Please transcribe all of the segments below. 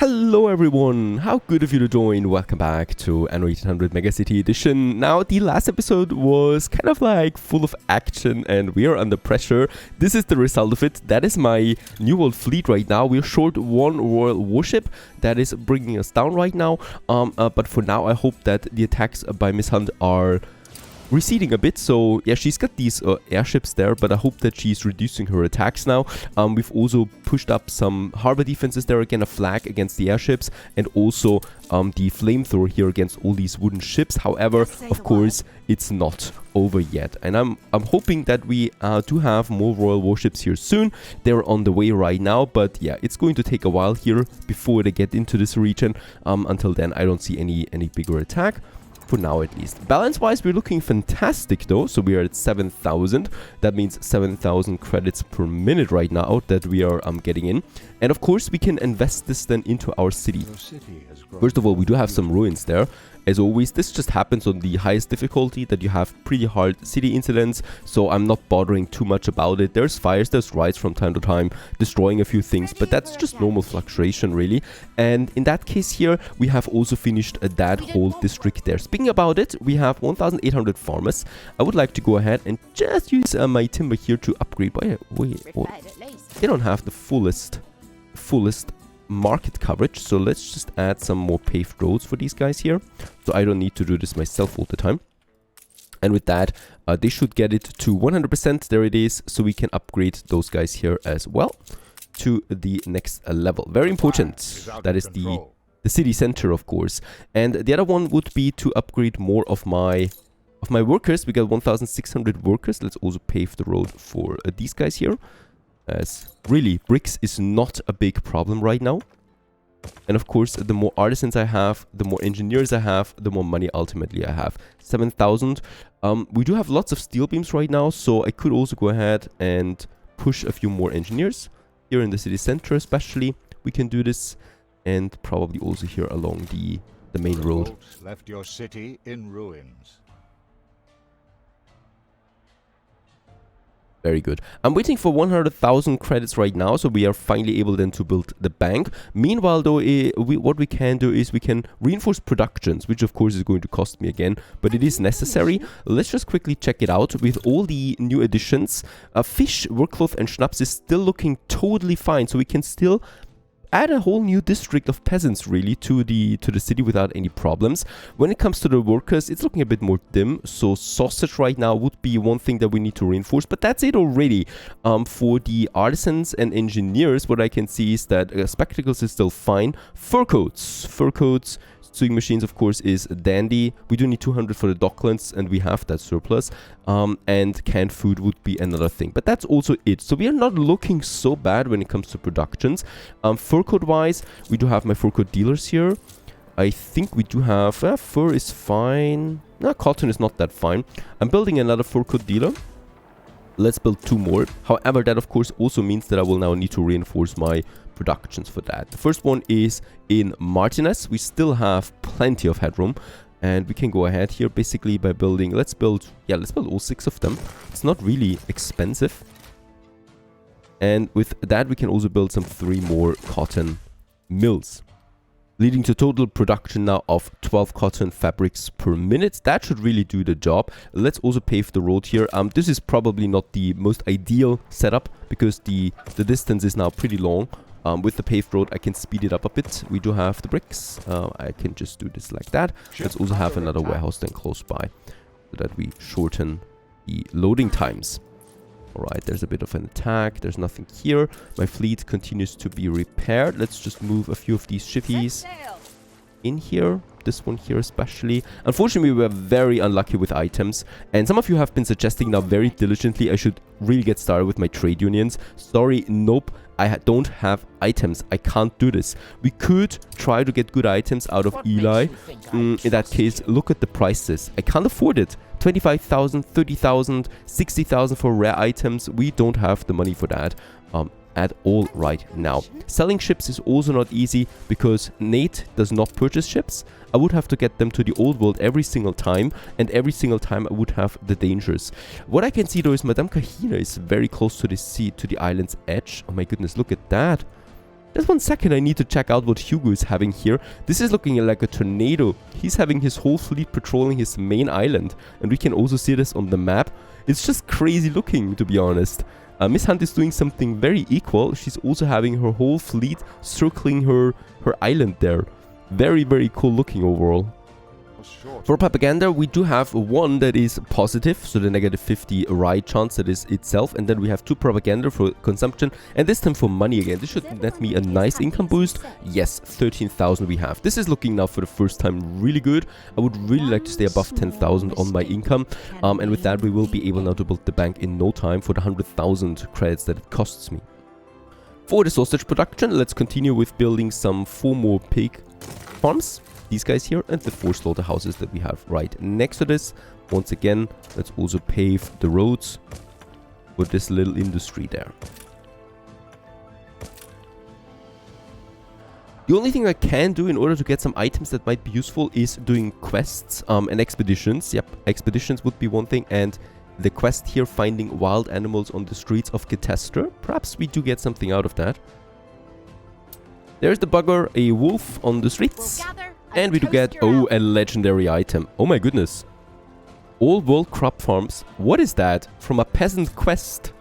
Hello everyone, how good of you to join. Welcome back to Anno 1800 Megacity Edition. Now, the last episode was kind of like full of action and we are under pressure. This is the result of it. That is my new world fleet right now. We're short one royal warship that is bringing us down right now. But for now, I hope that the attacks by Miss Hunt are receding a bit. So yeah, she's got these airships there, but I hope that she's reducing her attacks now. We've also pushed up some harbor defenses there, again a flag against the airships, and also the flamethrower here against all these wooden ships. However, of course, it's not over yet, and I'm hoping that we do have more royal warships here soon. They're on the way right now, but yeah, it's going to take a while here before they get into this region. Until then, I don't see any bigger attack. For now at least. Balance wise, we're looking fantastic though. So we are at 7,000. That means 7,000 credits per minute right now that we are getting in. And of course we can invest this then into our city. First of all, we do have some ruins there. As always, this just happens on the highest difficulty, that you have pretty hard city incidents, so I'm not bothering too much about it. There's fires, there's riots from time to time, destroying a few things, but that's just normal fluctuation really. And in that case here, we have also finished that whole district there. Speaking about it, we have 1,800 farmers. I would like to go ahead and just use my timber here to upgrade. But wait, they don't have the fullest market coverage, so let's just add some more paved roads for these guys here, so I don't need to do this myself all the time. And with that, they should get it to 100%. There it is, so we can upgrade those guys here as well to the next level. Very important. That is the city center, of course. And the other one would be to upgrade more of my workers. We got 1,600 workers. Let's also pave the road for these guys here, as really bricks is not a big problem right now. And of course, the more artisans I have, the more engineers I have, the more money ultimately I have. 7,000. We do have lots of steel beams right now, so I could also go ahead and push a few more engineers here in the city center especially. We can do this, and probably also here along the main road. Left your city in ruins. Very good. I'm waiting for 100,000 credits right now, so we are finally able then to build the bank. Meanwhile, though, what we can do is we can reinforce productions, which of course is going to cost me again, but it is necessary. Let's just quickly check it out. With all the new additions, fish, workcloth, and schnapps is still looking totally fine, so we can still add a whole new district of peasants really to the city without any problems. When it comes to the workers, it's looking a bit more dim, so sausage right now would be one thing that we need to reinforce, but that's it already. For the artisans and engineers, what I can see is that spectacles is still fine. Fur coats, sewing machines of course is dandy. We do need 200 for the docklands, and we have that surplus. And canned food would be another thing, but that's also it. So we are not looking so bad when it comes to productions. Fur coat wise, we do have my fur coat dealers here. I think we do have fur is fine. No, cotton is not that fine. I'm building another fur coat dealer. Let's build 2 more. However, that of course also means that I will now need to reinforce my productions for that. The first one is in Martinez. We still have plenty of headroom, and we can go ahead here basically by building, let's build all 6 of them. It's not really expensive. And with that we can also build some 3 more cotton mills, leading to total production now of 12 cotton fabrics per minute. That should really do the job. Let's also pave the road here. This is probably not the most ideal setup because the distance is now pretty long. With the paved road, I can speed it up a bit. We do have the bricks. I can just do this like that. Let's also have another warehouse then close by, so that we shorten the loading times. Alright, there's a bit of an attack. There's nothing here. My fleet continues to be repaired. Let's just move a few of these shippies in here. This one here especially. Unfortunately, we were very unlucky with items, and some of you have been suggesting now very diligently I should really get started with my trade unions. Sorry, nope. I don't have items. I can't do this. We could try to get good items out of Eli. In that case, look at the prices. I can't afford it. 25,000, 30,000, 60,000 for rare items. We don't have the money for that at all right now. Selling ships is also not easy because Nate does not purchase ships. I would have to get them to the old world every single time, and every single time I would have the dangers. What I can see though is Madame Kahina is very close to the sea, to the island's edge. Oh my goodness, look at that. Just 1 second, I need to check out what Hugo is having here. This is looking like a tornado. He's having his whole fleet patrolling his main island. And we can also see this on the map. It's just crazy looking, to be honest. Miss Hunt is doing something very equal. She's also having her whole fleet circling her island there. Very, very cool looking overall. For propaganda, we do have one that is positive, so the -50 right chance that is itself, and then we have 2 propaganda for consumption, and this time for money again. This should net me a nice income boost. Yes, 13,000 we have. This is looking now for the first time really good. I would really like to stay above 10,000 on my income, and with that we will be able now to build the bank in no time for the 100,000 credits that it costs me. For the sausage production, let's continue with building some 4 more pig farms. These guys here, and the 4 slaughterhouses that we have right next to this. Once again, let's also pave the roads with this little industry there. The only thing I can do in order to get some items that might be useful is doing quests and expeditions. Yep, expeditions would be one thing, and the quest here, finding wild animals on the streets of Catester. Perhaps we do get something out of that. There's the bugger, a wolf on the streets. And we do get, oh, a legendary item. Oh my goodness. Old world crop farms. What is that? From a peasant quest.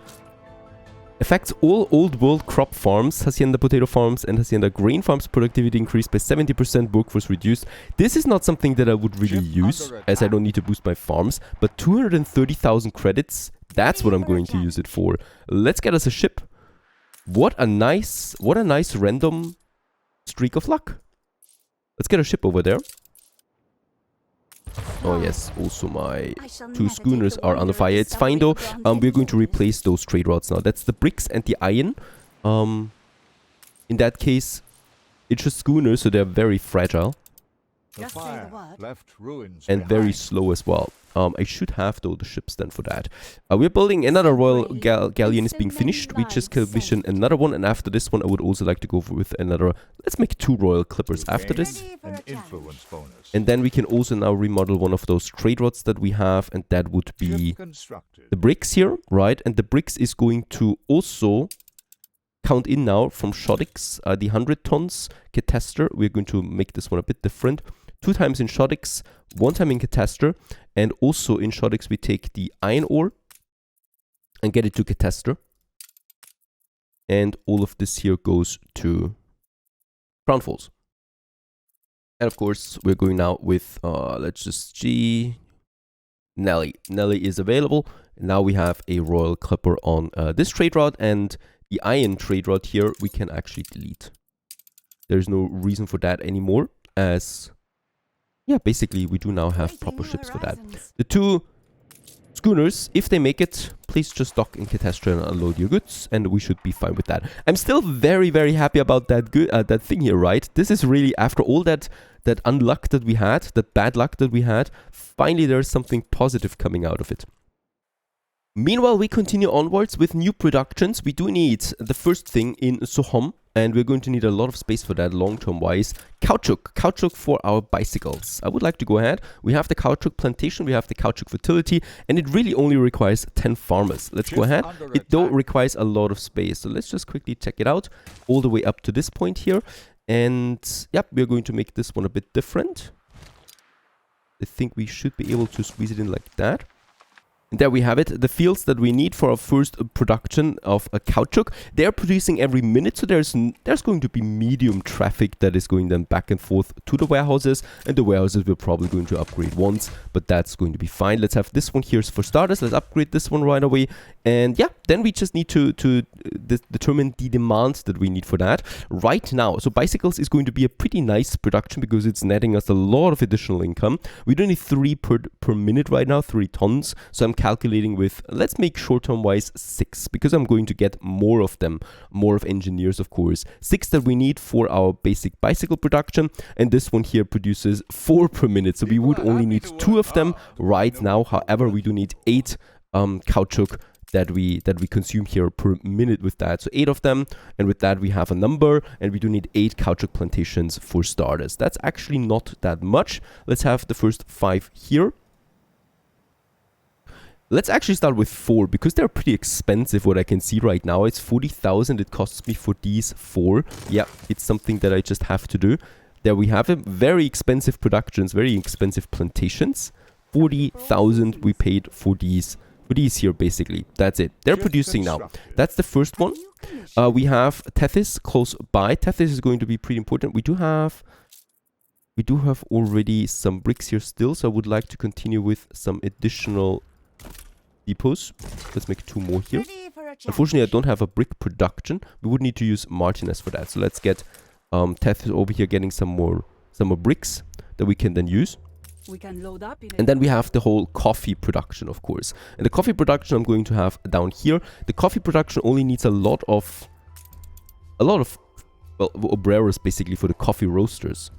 Affects all old world crop farms, hacienda potato farms and hacienda grain farms. Productivity increased by 70%, workforce reduced. This is not something that I would really use, as I don't need to boost my farms. But 230,000 credits, that's what I'm going to use it for. Let's get us a ship. What a nice random streak of luck. Let's get a ship over there. Oh yes, also my 2 schooners are under fire. It's fine though. We're going to replace those trade routes now. That's the bricks and the iron. In that case, it's just schooners, so they're very fragile. The fire left ruins and very slow as well. I should have though the ships then for that. We're building another royal galleon is being finished. We just commissioned another one, and after this one I would also like to go with another. Let's make 2 royal clippers after this. an influence bonus. And then we can also now remodel one of those trade routes that we have, and that would be the bricks here, right? And the bricks is going to also count in now from Shodix, the 100 tons Catester. We're going to make this one a bit different. 2 times in Shodix, 1 time in Catester, and also in Shodix we take the iron ore and get it to Catester. And all of this here goes to Crown Falls. And of course, we're going now with, let's just see, Nelly. Nelly is available. Now we have a royal clipper on this trade route, and the iron trade route here we can actually delete. There's no reason for that anymore, as yeah, basically we do now have proper ships for that. The 2 schooners, if they make it, please just dock in Catester and unload your goods, and we should be fine with that. I'm still very, very happy about that that thing here, right? This is really, after all that unluck that we had, that bad luck that we had, finally there's something positive coming out of it. Meanwhile, we continue onwards with new productions. We do need the first thing in Sohom, and we're going to need a lot of space for that long-term wise. Caoutchouc for our bicycles. I would like to go ahead. We have the caoutchouc plantation, we have the caoutchouc fertility, and it really only requires 10 farmers. Let's go ahead. It though requires a lot of space, so let's just quickly check it out all the way up to this point here. And yep, we're going to make this one a bit different. I think we should be able to squeeze it in like that. And there we have it, the fields that we need for our first production of a caoutchouc. They're producing every minute, so there's going to be medium traffic that is going then back and forth to the warehouses, and the warehouses we're probably going to upgrade once, but that's going to be fine. Let's have this one here for starters. Let's upgrade this one right away, and yeah, then we just need to determine the demand that we need for that right now. So bicycles is going to be a pretty nice production because it's netting us a lot of additional income. We do need 3 per minute right now, 3 tons. So I'm calculating with, let's make short-term wise 6, because I'm going to get more of them, more of engineers of course. 6 that we need for our basic bicycle production, and this one here produces 4 per minute, so we would only need 2 of them right now. However, we do need 8 caoutchouc that we consume here per minute with that. So 8 of them, and with that we have a number, and we do need 8 caoutchouc plantations for starters. That's actually not that much. Let's have the first 5 here. Let's actually start with 4 because they're pretty expensive. What I can see right now, it's 40,000 it costs me for these 4. Yeah, it's something that I just have to do. There we have it. Very expensive productions, very expensive plantations. 40,000 we paid for these here basically. That's it. They're producing now. That's the first one. We have Tethys close by. Tethys is going to be pretty important. We do have already some bricks here still, so I would like to continue with some additional depots. Let's make 2 more here. Unfortunately, I don't have a brick production. We would need to use Martinez for that. So let's get Tethys over here getting some more bricks that we can then use. We can load up and then we have the whole coffee production, of course. And the coffee production I'm going to have down here. The coffee production only needs a lot of well, obreros basically for the coffee roasters.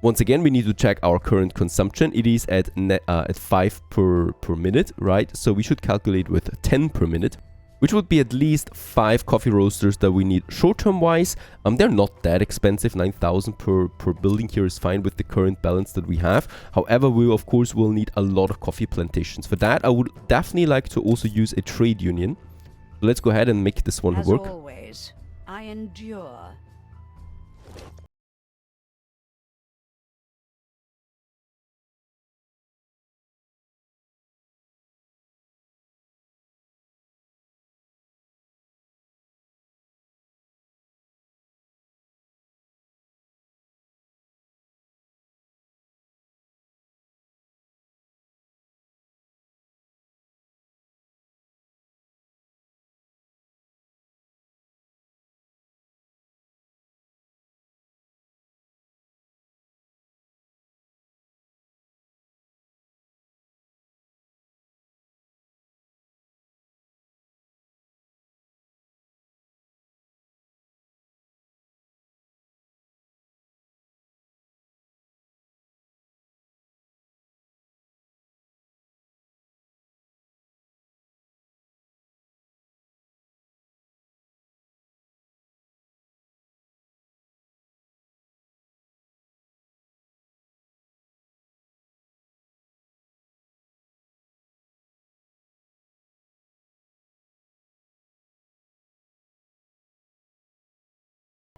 Once again, we need to check our current consumption. It is at 5 per minute, right? So we should calculate with 10 per minute, which would be at least 5 coffee roasters that we need short-term wise. They're not that expensive. 9,000 per building here is fine with the current balance that we have. However, we of course will need a lot of coffee plantations. For that, I would definitely like to also use a trade union. So let's go ahead and make this one work. As always, I endure.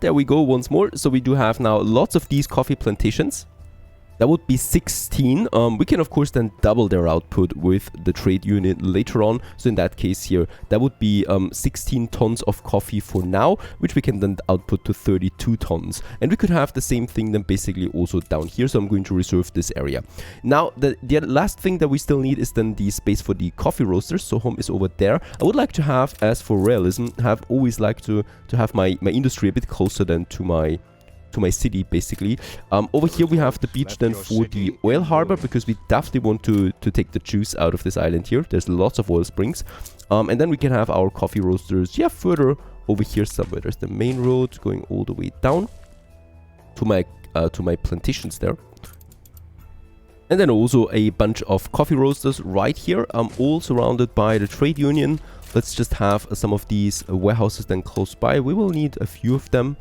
There we go once more. So we do have now lots of these coffee plantations. That would be 16. We can of course then double their output with the trade unit later on. So in that case here, that would be 16 tons of coffee for now, which we can then output to 32 tons. And we could have the same thing then basically also down here. So I'm going to reserve this area. Now, the last thing that we still need is then the space for the coffee roasters. So home is over there. I would like to have, as for realism, always like to have my industry a bit closer than to my city basically. Over here we have the beach then for the oil harbor, because we definitely want to take the juice out of this island here. There's lots of oil springs. And then we can have our coffee roasters, yeah, further over here somewhere. There's the main road going all the way down to my plantations there. And then also a bunch of coffee roasters right here, all surrounded by the trade union. Let's just have some of these warehouses then close by. We will need a few of them,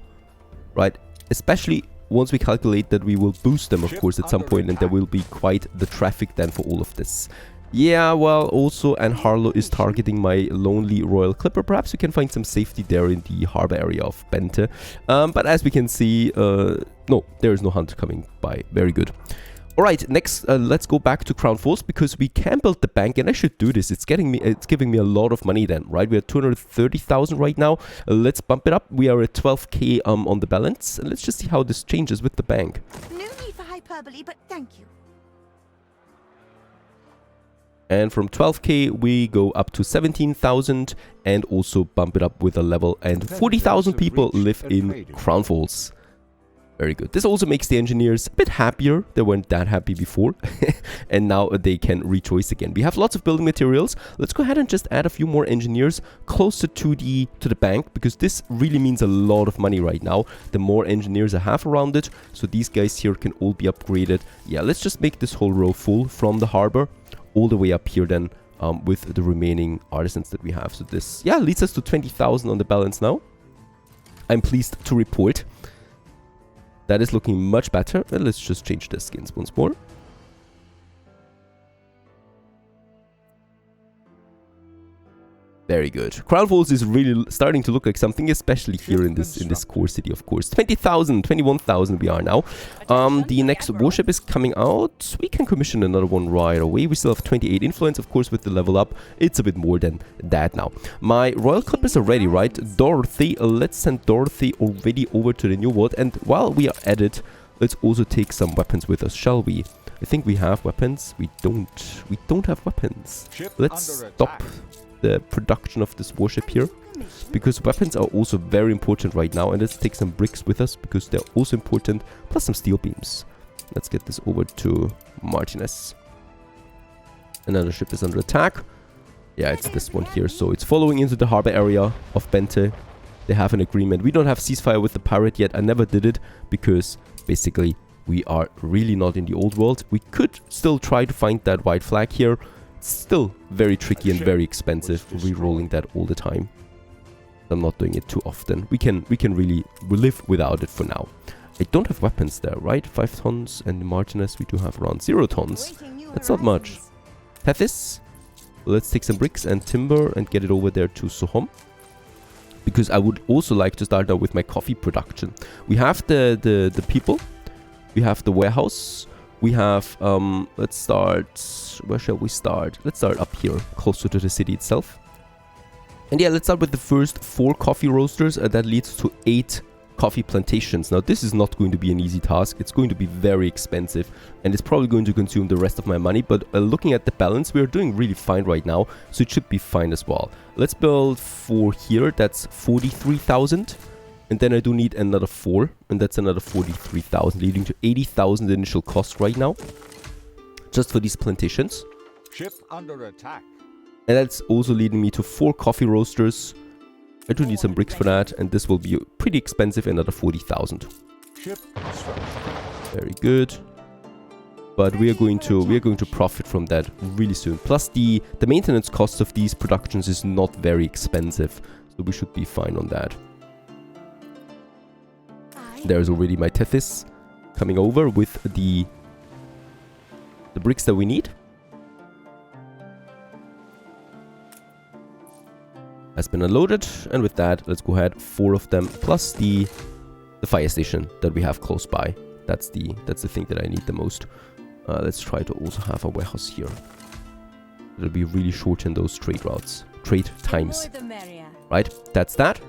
right? Especially once we calculate that we will boost them, of course, at some point, and there will be quite the traffic then for all of this. Yeah, well, also, and Harlow is targeting my lonely Royal Clipper. Perhaps we can find some safety there in the harbor area of Bente. But as we can see, no, there is no hunter coming by. Very good. Alright, next, let's go back to Crown Falls, because we can build the bank, and I should do this. It's giving me a lot of money then, right? We're at 230,000 right now. Let's bump it up. We are at 12k on the balance, and let's just see how this changes with the bank. No need for hyperbole, but thank you. And from 12k, we go up to 17,000, and also bump it up with a level, and 40,000 people live in Crown Falls. Very good. This also makes the engineers a bit happier. They weren't that happy before. And now they can rejoice again. We have lots of building materials. Let's go ahead and just add a few more engineers closer to the bank, because this really means a lot of money right now. The more engineers I have around it, so these guys here can all be upgraded. Yeah, let's just make this whole row full from the harbor all the way up here then, with the remaining artisans that we have. So this, yeah, leads us to 20,000 on the balance now. I'm pleased to report. That is looking much better. Well, let's just change the skins once more. Very good. Crown Falls is really starting to look like something, especially here in this core city, of course. 20,000, 21,000 we are now. The next warship is coming out. We can commission another one right away. We still have 28 influence, of course, with the level up. It's a bit more than that now. My royal clippers are ready, right? Dorothy, let's send Dorothy already over to the new world. And while we are at it, let's also take some weapons with us, shall we? I think we have weapons. We don't have weapons. Let's stop the production of this warship here, because weapons are also very important right now. And let's take some bricks with us, because they're also important, plus some steel beams. Let's get this over to Martinez. Another ship is under attack. Yeah, it's this one here. So it's following into the harbor area of Bente. They have an agreement. We don't have ceasefire with the pirate yet. I never did it, because basically we are really not in the old world. We could still try to find that white flag here. Still very tricky and very expensive, re-rolling that all the time. I'm not doing it too often. We can really live without it for now. I don't have weapons there, right? 5 tons, and in Martinez we do have around 0 tons. That's not much. Tethys, let's take some bricks and timber and get it over there to Sohom, because I would also like to start out with my coffee production. We have the people, we have the warehouse. We have, let's start, where shall we start? Let's start up here, closer to the city itself. And yeah, let's start with the first 4 coffee roasters. That leads to 8 coffee plantations. Now, this is not going to be an easy task. It's going to be very expensive, and it's probably going to consume the rest of my money. But looking at the balance, we are doing really fine right now, so it should be fine as well. Let's build 4 here. That's 43,000. And then I do need another 4, and that's another 43,000, leading to 80,000 initial cost right now, just for these plantations. Ship under attack. And that's also leading me to 4 coffee roasters. I do need some bricks for that, and this will be pretty expensive, another 40,000. Ship constructed. Very good. But we are going to profit from that really soon. Plus the maintenance cost of these productions is not very expensive, so we should be fine on that. There's already my Tethys coming over with the bricks that we need. Has been unloaded, and with that, let's go ahead, 4 of them, plus the fire station that we have close by. That's the thing that I need the most. Let's try to also have a warehouse here. It'll be really shorten those trade routes, trade times. Right, that's that.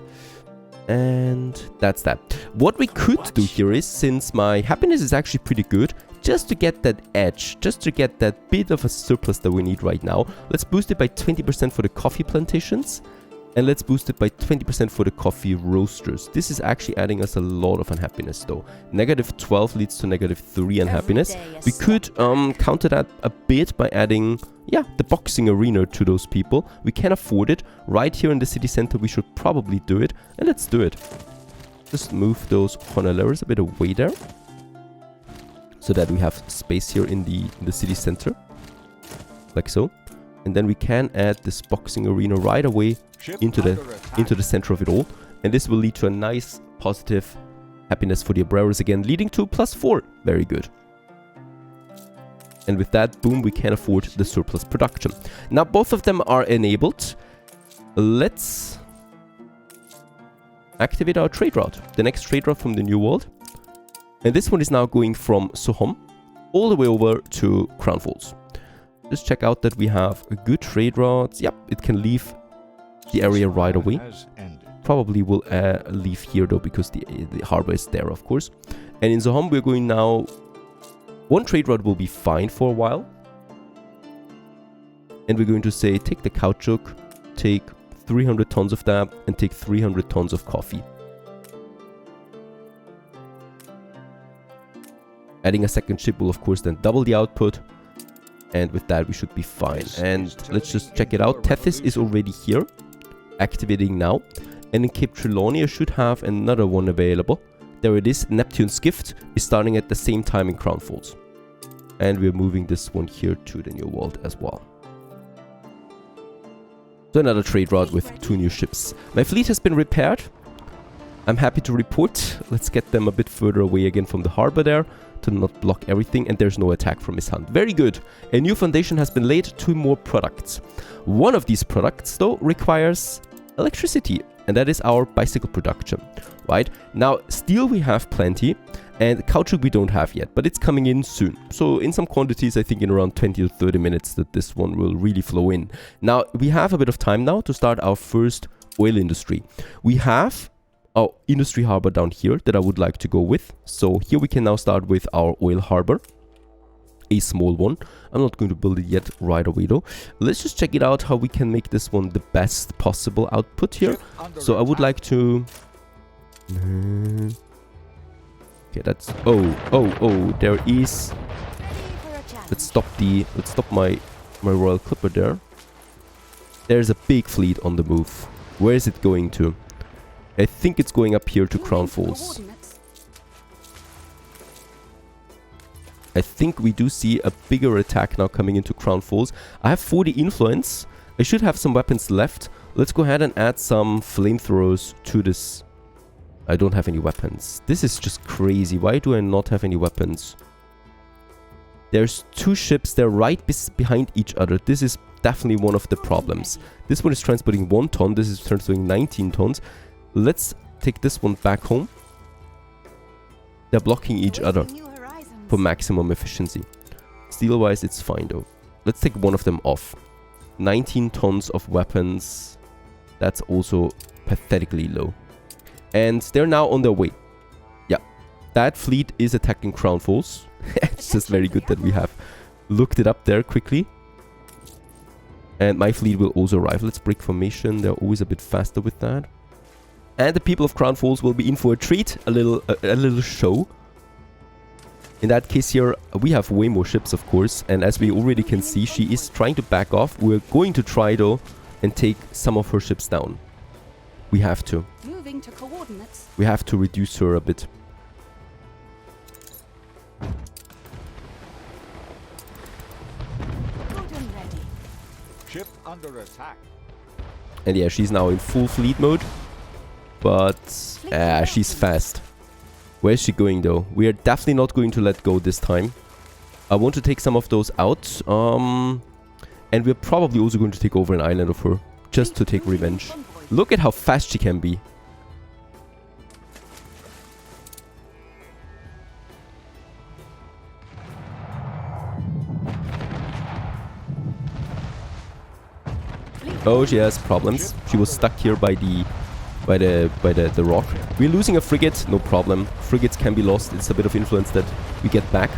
And that's that. What we could do here is, since my happiness is actually pretty good, just to get that edge, just to get that bit of a surplus that we need right now, let's boost it by 20% for the coffee plantations, and let's boost it by 20% for the coffee roasters. This is actually adding us a lot of unhappiness though. -12 leads to -3 unhappiness. We could counter that a bit by adding, yeah, the boxing arena to those people. We can afford it. Right here in the city center, we should probably do it. And let's do it. Just move those honolers a bit away there, so that we have space here in the city center. Like so. And then we can add this boxing arena right away into the center of it all. And this will lead to a nice positive happiness for the Abreuras again, leading to +4. Very good. And with that, boom, we can afford the surplus production. Now both of them are enabled. Let's activate our trade route. The next trade route from the New World. And this one is now going from Sohom all the way over to Crown Falls. Just check out that we have a good trade routes. Yep, it can leave the area right away. Probably will leave here though, because the harbor is there, of course. And in Sohom, we're going now. One trade route will be fine for a while. And we're going to say, take the caoutchouc, take 300 tons of that, and take 300 tons of coffee. Adding a second ship will, of course, then double the output. And with that, we should be fine. And let's just check it out. Tethys is already here, activating now. And in Cape Trelawney, I should have another one available. There it is. Neptune's Gift is starting at the same time in Crown Falls. And we're moving this one here to the New World as well. So another trade route with 2 new ships. My fleet has been repaired. I'm happy to report. Let's get them a bit further away again from the harbor there to not block everything. And there's no attack from Miss Hunt. Very good. A new foundation has been laid. 2 more products. One of these products, though, requires electricity. And that is our bicycle production. Right? Now, steel we have plenty. And caoutchouc we don't have yet. But it's coming in soon. So in some quantities, I think in around 20 to 30 minutes that this one will really flow in. Now, we have a bit of time now to start our first oil industry. We have our industry harbor down here that I would like to go with. So here we can now start with our oil harbor. A small one. I'm not going to build it yet right away though. Let's just check it out how we can make this one the best possible output here. So I would like to... Okay, that's... Oh, there is... Let's stop my Royal Clipper there. There's a big fleet on the move. Where is it going to? I think it's going up here to Crown Falls. I think we do see a bigger attack now coming into Crown Falls. I have 40 influence. I should have some weapons left. Let's go ahead and add some flamethrowers to this. I don't have any weapons. This is just crazy. Why do I not have any weapons? There's 2 ships. They're right behind each other. This is definitely one of the problems. This one is transporting 1 ton. This is transporting 19 tons. Let's take this one back home. They're blocking each other for maximum efficiency. Steel-wise, it's fine though. Let's take one of them off. 19 tons of weapons. That's also pathetically low. And they're now on their way. Yeah, that fleet is attacking Crown Falls. It's just very good that we have looked it up there quickly. And my fleet will also arrive. Let's break formation. They're always a bit faster with that. And the people of Crown Falls will be in for a treat. A little show. In that case here, we have way more ships, of course. And as we already can see, she is trying to back off. We're going to try, though, and take some of her ships down. We have to. Moving to coordinates. We have to reduce her a bit. Good and ready. Ship under attack. And yeah, she's now in full fleet mode. But she's fast. Where is she going though? We are definitely not going to let go this time. I want to take some of those out. And we're probably also going to take over an island of her. Just to take revenge. Look at how fast she can be. Oh, she has problems. She was stuck here by the rock. We're losing a frigate, no problem. Frigates can be lost. It's a bit of influence that we get back.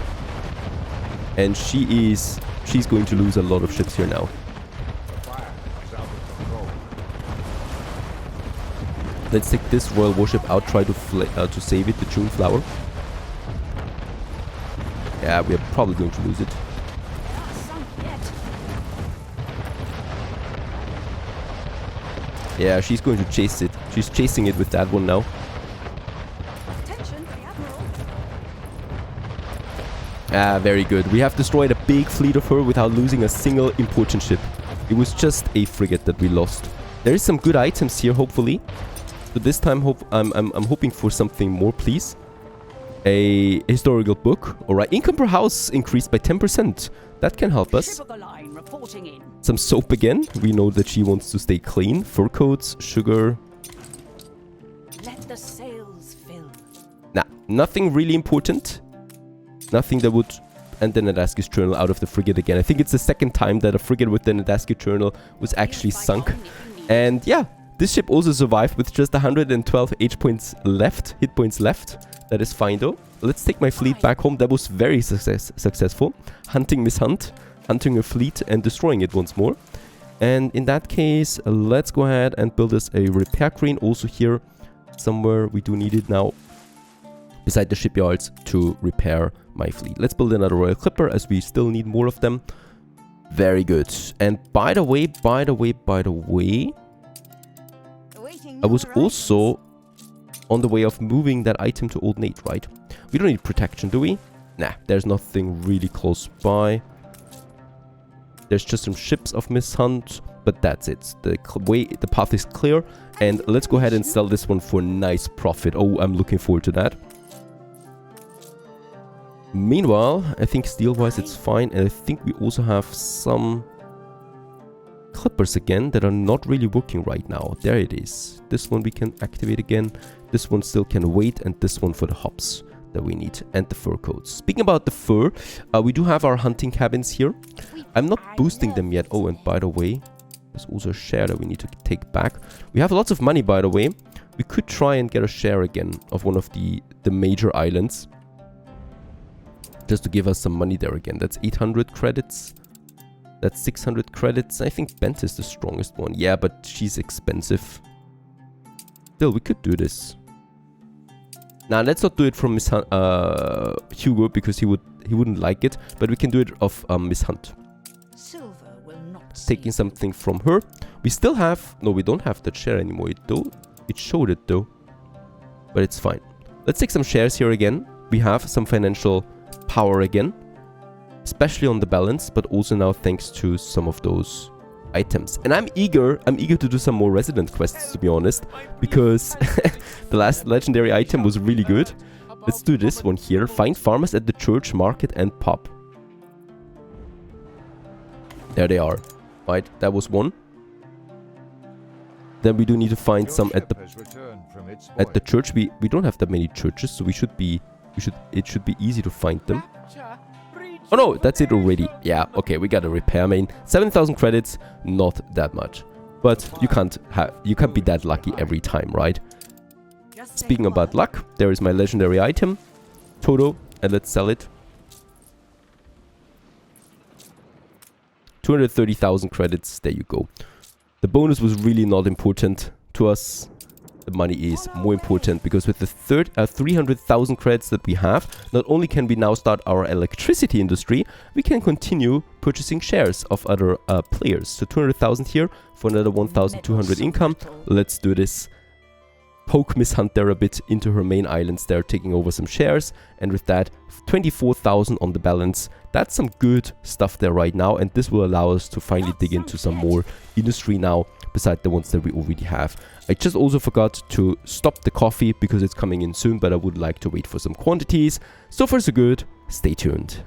And she's going to lose a lot of ships here now. Let's take this royal warship out, try to save it, the June Flower. Yeah, we're probably going to lose it. Yeah, she's going to chase it. She's chasing it with that one now. Ah, very good. We have destroyed a big fleet of her without losing a single important ship. It was just a frigate that we lost. There is some good items here, hopefully. But this time, I'm hoping for something more, please. A historical book. Alright, income per house increased by 10%. That can help us. Some soap again. We know that she wants to stay clean. Fur coats, sugar. Let the sails fill. Nah, nothing really important. Nothing that would... And then Nadaski's journal out of the frigate again. I think it's the second time that a frigate with the Nadaski journal was actually sunk. And yeah, this ship also survived with just 112 hit points left. That is fine though. Let's take my fleet back home. That was very successful. Hunting Miss Hunt. Hunting her fleet and destroying it once more. And in that case, let's go ahead and build us a repair crane. Also here, somewhere we do need it now. Beside the shipyards to repair my fleet. Let's build another Royal Clipper as we still need more of them. Very good. And by the way, I was also on the way of moving that item to Old Nate, right? We don't need protection, do we? Nah, there's nothing really close by. There's just some ships of Miss Hunt, but that's it. The path is clear. And let's go ahead and sell this one for a nice profit. Oh, I'm looking forward to that. Meanwhile, I think steel-wise it's fine. And I think we also have some clippers again that are not really working right now. There it is. This one we can activate again. This one still can wait. And this one for the hops that we need. And the fur coats. Speaking about the fur, we do have our hunting cabins here. I'm not boosting them yet. Oh, and by the way, there's also a share that we need to take back. We have lots of money, by the way. We could try and get a share again of one of the major islands. Just to give us some money there again. That's 800 credits. That's 600 credits. I think Bent is the strongest one. Yeah, but she's expensive. Still, we could do this. Now, let's not do it from Miss Hugo, because he wouldn't like it. But we can do it of Miss Hunt. Silver will not Taking something from her. We still have... No, we don't have that share anymore. It showed it, though. But it's fine. Let's take some shares here again. We have some financial power again, especially on the balance, but also now thanks to some of those items. And I'm eager to do some more resident quests, to be honest, because the last legendary item was really good. Let's do this one here. Find farmers at the church, market and pub. There they are. Right, that was one. Then we do need to find some at the church. We don't have that many churches, so it should be easy to find them. Oh no, that's it already. Yeah, okay, we got a repair main. 7,000 credits, not that much. But you can't be that lucky every time, right? Speaking about luck, there is my legendary item, Toto, and let's sell it. 230,000 credits, there you go. The bonus was really not important to us. The money is more important, because with the 300,000 credits that we have, not only can we now start our electricity industry, we can continue purchasing shares of other players. So 200,000 here for another 1,200 income. Let's do this. Poke Miss Hunt there a bit into her main islands there, taking over some shares. And with that, 24,000 on the balance. That's some good stuff there right now. And this will allow us to finally dig into some more industry now, beside the ones that we already have. I just also forgot to stop the coffee because it's coming in soon, but I would like to wait for some quantities. So far so good. Stay tuned.